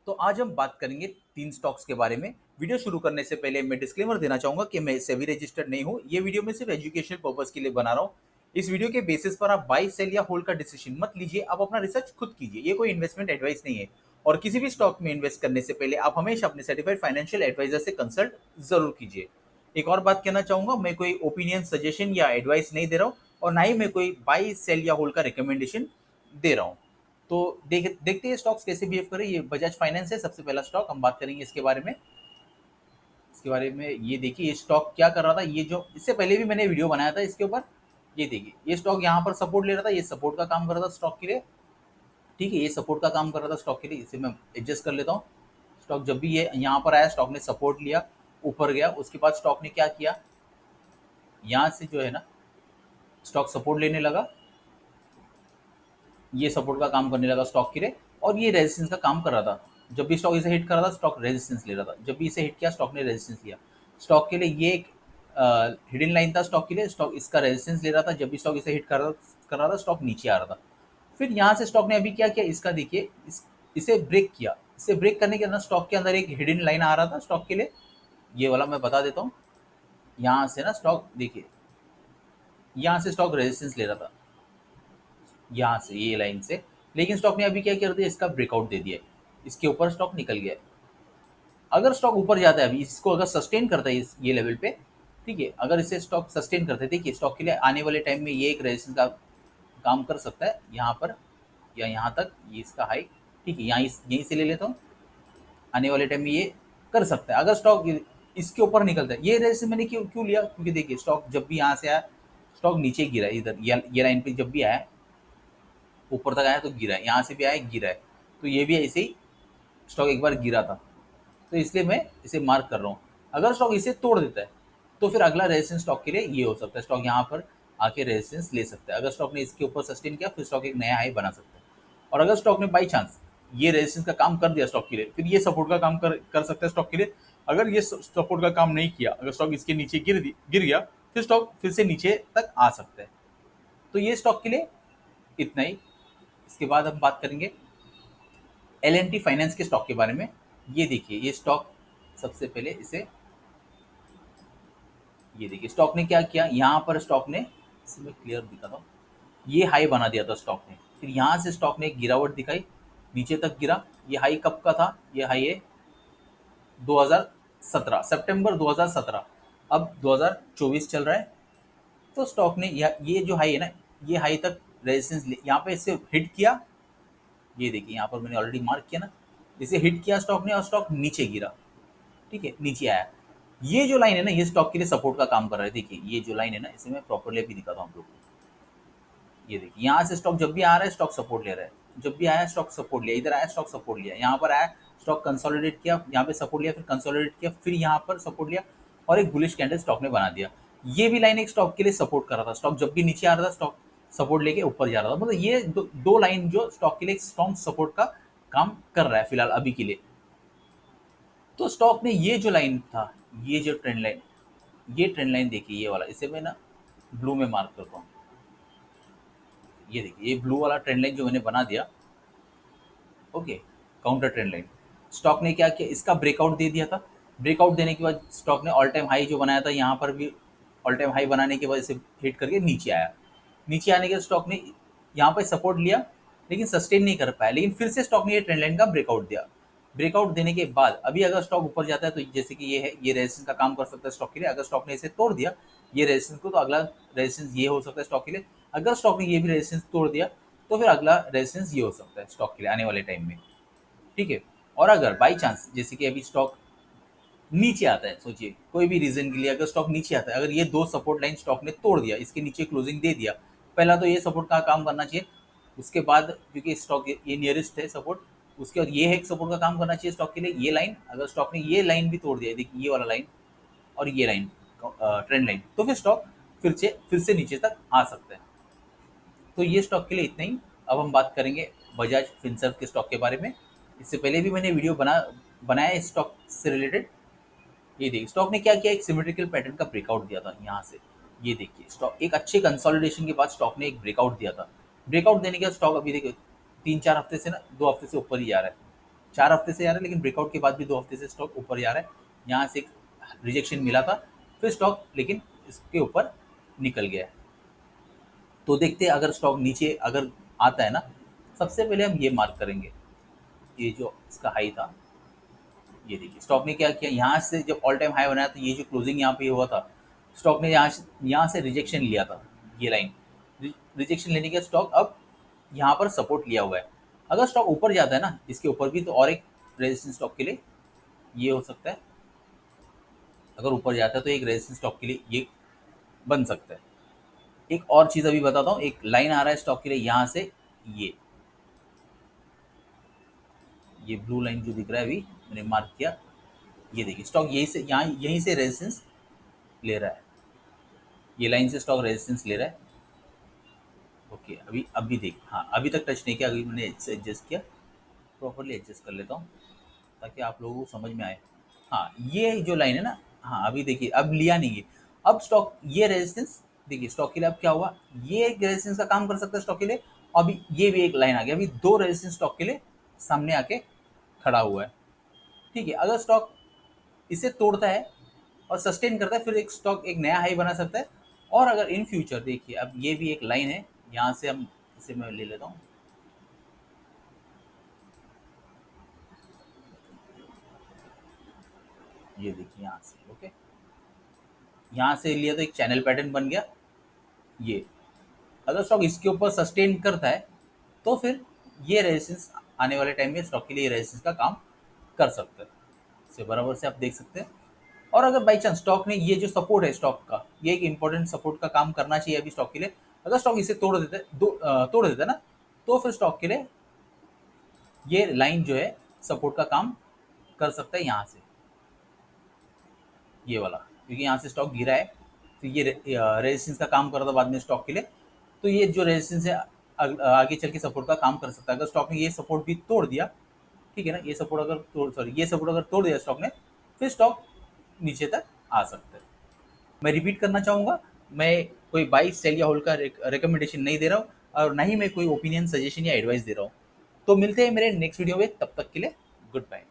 तो आज हम बात करेंगे 3 स्टॉक्स के बारे में। वीडियो शुरू करने से पहले मैं डिस्क्लेमर देना चाहूँगा कि मैं सेबी रजिस्टर्ड नहीं हूँ। ये वीडियो मैं सिर्फ एजुकेशनल पर्पस के लिए बना रहा हूँ। इस वीडियो के बेसिस पर आप बाय, सेल या होल्ड का डिसीजन मत लीजिए, आप अपना रिसर्च खुद कीजिए। ये कोई इन्वेस्टमेंट एडवाइस नहीं है और किसी भी स्टॉक में इन्वेस्ट करने से पहले आप हमेशा अपने सर्टिफाइड फाइनेंशियल एडवाइजर से कंसल्ट ज़रूर कीजिए। एक और बात कहना चाहूँगा, मैं कोई ओपिनियन, सजेशन या एडवाइस नहीं दे रहा हूँ और ना ही मैं कोई बाय, सेल या होल्ड का रिकमेंडेशन दे रहा हूँ। तो देखते हैं स्टॉक्स कैसे बिहेव करे। ये बजाज फाइनेंस है, सबसे पहला स्टॉक हम बात करेंगे इसके बारे में। ये देखिए ये स्टॉक क्या कर रहा था। ये जो इससे पहले भी मैंने वीडियो बनाया था इसके ऊपर। ये देखिए ये स्टॉक यहाँ पर सपोर्ट ले रहा था, ये सपोर्ट का काम कर रहा था स्टॉक के लिए। ठीक है, ये सपोर्ट का काम कर रहा था स्टॉक के लिए। इसे मैं एडजस्ट कर लेता हूँ। स्टॉक जब भी ये यहाँ पर आया, स्टॉक ने सपोर्ट लिया, ऊपर गया, उसके बाद स्टॉक ने क्या किया, यहाँ से जो है ना स्टॉक सपोर्ट लेने लगा, ये सपोर्ट का काम करने लगा स्टॉक के लिए और ये रेजिस्टेंस का काम कर रहा था। जब भी स्टॉक इसे हिट कर रहा था, स्टॉक रेजिस्टेंस ले रहा था। जब भी इसे हिट किया, स्टॉक ने रेजिस्टेंस लिया। स्टॉक के लिए ये एक हिडन लाइन था स्टॉक के लिए। स्टॉक इसका रेजिस्टेंस ले रहा था। जब भी स्टॉक इसे हिट कर रहा था, स्टॉक नीचे आ रहा था। फिर यहाँ से स्टॉक ने अभी क्या किया, इसका देखिए इसे ब्रेक किया। इसे ब्रेक करने के अंदर स्टॉक के अंदर एक हिडन लाइन आ रहा था स्टॉक के लिए। ये वाला मैं बता देता हूँ। यहाँ से ना स्टॉक देखिए, यहाँ से स्टॉक रेजिस्टेंस ले रहा था, यहाँ से ये लाइन से। लेकिन स्टॉक ने अभी क्या कर दिया, इसका ब्रेकआउट दे दिया। इसके ऊपर स्टॉक निकल गया। अगर स्टॉक ऊपर जाता है, अभी इसको अगर सस्टेन करता है ये लेवल पे, ठीक है, अगर इसे स्टॉक सस्टेन करते हैं, देखिए स्टॉक के लिए आने वाले टाइम में ये एक रेजिस्टेंस का काम कर सकता है यहाँ पर या यहाँ तक, ये इसका हाई। ठीक है, यहाँ यहीं से ले लेता हूँ। आने वाले टाइम में ये कर सकता है अगर स्टॉक इसके ऊपर निकलता है। ये रेजिस्टेंस मैंने क्यों क्यों लिया, क्योंकि देखिए स्टॉक जब भी यहाँ से आया, स्टॉक नीचे गिरा इधर, ये लाइन पे जब भी आया, ऊपर तक आया तो गिरा है, यहाँ से भी आया गिरा है। तो ये भी ऐसे ही स्टॉक एक बार गिरा था, तो इसलिए मैं इसे मार्क कर रहा हूँ। अगर स्टॉक इसे तोड़ देता है तो फिर अगला रेजिस्टेंस स्टॉक के लिए ये हो सकता है, स्टॉक यहाँ पर आके रेजिस्टेंस ले सकता है। अगर स्टॉक ने इसके ऊपर सस्टेन किया, फिर स्टॉक एक नया हाई बना सकता है। और अगर स्टॉक ने बाई चांस ये रेजिस्टेंस का काम कर दिया स्टॉक के लिए, फिर ये सपोर्ट का काम कर सकता है स्टॉक के लिए। अगर ये सपोर्ट का काम नहीं किया, अगर स्टॉक इसके नीचे गिर गया, फिर स्टॉक फिर से नीचे तक आ सकता है। तो ये स्टॉक के लिए इतना ही। इसके बाद हम बात करेंगे L&T फाइनेंस के स्टॉक के बारे में। ये देखिए ये स्टॉक, सबसे पहले इसे, ये देखिए स्टॉक ने क्या किया, यहाँ पर स्टॉक ने, इसे मैं क्लियर दिखाता हूँ, ये हाई बना दिया था स्टॉक ने। फिर यहाँ से स्टॉक ने एक गिरावट दिखाई, नीचे तक गिरा। ये हाई कब का था, ये हाई है 2017, सितंबर 2017। अब 2024 चल रहा है। तो स्टॉक ने ये जो हाई है ना, ये हाई तक रेजिस्टेंस यहाँ पे इससे हिट किया। ये देखिए यहाँ पर मैंने ऑलरेडी मार्क किया ना, इसे हिट किया स्टॉक ने और स्टॉक नीचे गिरा। ठीक है, नीचे आया। ये जो लाइन है ना, ये स्टॉक के लिए सपोर्ट का काम कर रहा है। देखिए ये जो लाइन है ना, इसे मैं प्रॉपरली भी दिखाता हूँ आप लोग को। ये देखिए यहाँ से स्टॉक जब भी आ रहा है, स्टॉक सपोर्ट ले रहा है। जब भी आया स्टॉक सपोर्ट लिया, इधर आया स्टॉक सपोर्ट लिया, यहाँ पर आया स्टॉक कंसोलिडेट किया, यहाँ पे सपोर्ट लिया, फिर कंसोलिडेट किया, फिर यहाँ पर सपोर्ट लिया और एक बुलिश कैंडल स्टॉक ने बना दिया। ये भी लाइन एक स्टॉक के लिए सपोर्ट कर रहा था। स्टॉक जब भी नीचे आ रहा था, स्टॉक सपोर्ट लेके ऊपर जा रहा था। मतलब ये दो लाइन जो स्टॉक के लिए एक स्ट्रॉन्ग सपोर्ट का काम कर रहा है फिलहाल अभी के लिए। तो स्टॉक ने ये जो लाइन था, ये जो ट्रेंड लाइन, ये ट्रेंड लाइन देखिए, ये वाला, इसे मैं ना ब्लू में मार्क करता हूँ। ये देखिए ये ब्लू वाला ट्रेंड लाइन जो मैंने बना दिया, okay, counter trend line. Stock ने क्या किया, इसका ब्रेकआउट दे दिया था। ब्रेकआउट देने के बाद स्टॉक ने ऑल टाइम हाई जो बनाया था, यहाँ पर भी ऑल टाइम हाई बनाने के वजह से हिट करके नीचे आया। नीचे आने के बाद स्टॉक ने यहाँ पर सपोर्ट लिया, लेकिन सस्टेन नहीं कर पाया। लेकिन फिर से स्टॉक ने ये ट्रेंड लाइन का ब्रेकआउट दिया। ब्रेकआउट देने के बाद अभी अगर स्टॉक ऊपर जाता है, तो जैसे कि ये है, ये रेजिस्टेंस का काम कर सकता है स्टॉक के लिए। अगर स्टॉक ने इसे तोड़ दिया ये रेजिस्टेंस को, तो अगला रेजिस्टेंस ये हो सकता है स्टॉक के लिए। अगर स्टॉक ने ये भी रेजिस्टेंस तोड़ दिया, तो फिर अगला रेजिस्टेंस ये हो सकता है स्टॉक के लिए आने वाले टाइम में। ठीक है। और अगर बाई चांस जैसे कि अभी स्टॉक नीचे आता है, सोचिए कोई भी रीजन के लिए अगर स्टॉक नीचे आता है, अगर ये दो सपोर्ट लाइन स्टॉक ने तोड़ दिया, इसके नीचे क्लोजिंग दे दिया, पहला तो ये सपोर्ट का काम करना चाहिए। उसके बाद क्योंकि स्टॉक ये नियरेस्ट है सपोर्ट, उसके बाद ये है एक सपोर्ट का काम करना चाहिए स्टॉक के लिए, ये लाइन। अगर स्टॉक ने ये लाइन भी तोड़ दिया, देखिए ये वाला लाइन और ये लाइन, ट्रेंड लाइन, तो फिर स्टॉक फिर से नीचे तक आ सकता है। तो ये स्टॉक के लिए इतना ही। अब हम बात करेंगे बजाज फिनसर्व के स्टॉक के बारे में। इससे पहले भी मैंने वीडियो बनाया इस स्टॉक से रिलेटेड। ये देखिए स्टॉक ने क्या किया, एक सिमेट्रिकल पैटर्न का ब्रेकआउट दिया था यहाँ से। ये देखिए स्टॉक एक अच्छे कंसोलिडेशन के बाद स्टॉक ने एक ब्रेकआउट दिया था। ब्रेकआउट देने के बाद स्टॉक अभी देखिए 3-4 हफ्ते से ना 2 हफ्ते से ऊपर ही जा रहा है। 4 हफ्ते से जा रहा है, लेकिन ब्रेकआउट के बाद भी 2 हफ्ते से स्टॉक ऊपर जा रहा है। यहाँ से एक रिजेक्शन मिला था, फिर स्टॉक लेकिन इसके ऊपर निकल गया है। तो देखते हैं अगर स्टॉक नीचे अगर आता है ना, सबसे पहले हम ये मार्क करेंगे, ये जो इसका हाई था, ये देखिए स्टॉक ने क्या किया, यहाँ से जब ऑल टाइम हाई बनाया तो ये जो क्लोजिंग यहाँ पे हुआ था, स्टॉक ने यहाँ से रिजेक्शन लिया था, ये लाइन रिजेक्शन लेने के स्टॉक अब यहाँ पर सपोर्ट लिया हुआ है। अगर स्टॉक ऊपर जाता है ना इसके ऊपर भी, तो और एक रेजिस्टेंस स्टॉक के लिए ये हो सकता है। अगर ऊपर जाता है तो एक रेजिस्टेंस स्टॉक के लिए ये बन सकता है। एक और चीज़ अभी बताता हूँ, एक लाइन आ रहा है स्टॉक के लिए यहाँ से, ये ब्लू लाइन जो दिख रहा है अभी मैंने मार्क किया, ये देखिए स्टॉक यहीं से रेजिस्टेंस ले रहा है, ये लाइन से स्टॉक रेजिस्टेंस ले रहा है। ओके, अभी देख, हाँ अभी तक टच नहीं किया, अभी मैंने इससे एडजस्ट किया, प्रॉपरली एडजस्ट कर लेता हूँ ताकि आप लोगों को समझ में आए। हाँ ये जो लाइन है ना, हाँ अभी देखिए अब लिया नहीं है, अब स्टॉक ये रेजिस्टेंस देखिए स्टॉक के लिए अब क्या हुआ, ये एक रेजिस्टेंस का काम कर सकता है स्टॉक के लिए। अभी ये भी एक लाइन आ गया, अभी दो रेजिस्टेंस स्टॉक के लिए सामने आके खड़ा हुआ है। ठीक है, अगर स्टॉक इसे तोड़ता है और सस्टेन करता है, फिर एक स्टॉक एक नया हाई बना सकता है। और अगर इन फ्यूचर देखिए, अब ये भी एक लाइन है, यहाँ से हम इसे मैं ले लेता हूँ, ये देखिए यहाँ से, ओके यहाँ से लिया तो एक चैनल पैटर्न बन गया। ये अगर स्टॉक इसके ऊपर सस्टेन करता है तो फिर ये रेजिस्टेंस आने वाले टाइम में स्टॉक के लिए रेजिस्टेंस का काम कर सकता है, इसे बराबर से आप देख सकते हैं। और अगर बाई चांस स्टॉक ने ये जो सपोर्ट है स्टॉक का, ये एक इंपॉर्टेंट सपोर्ट का काम करना चाहिए अभी स्टॉक के लिए। अगर स्टॉक इसे तोड़ देता है ना, तो फिर स्टॉक के लिए ये लाइन जो है सपोर्ट का काम कर सकता है यहाँ से, ये वाला, क्योंकि यहाँ से स्टॉक गिरा है तो ये रेजिस्टेंस का काम कर रहा था बाद में स्टॉक के लिए। तो ये जो रेजिस्टेंस है आगे चल के सपोर्ट का काम कर सकता है। अगर स्टॉक ने ये सपोर्ट भी तोड़ दिया, ठीक है ना, ये सपोर्ट अगर तोड़ दिया स्टॉक ने, फिर स्टॉक नीचे तक आ सकता है। मैं रिपीट करना चाहूँगा, मैं कोई बाई सेल या होल्ड का रिकमेंडेशन नहीं दे रहा हूँ, और ना ही मैं कोई ओपिनियन सजेशन या एडवाइस दे रहा हूँ। तो मिलते हैं मेरे नेक्स्ट वीडियो में, तब तक के लिए गुड बाय।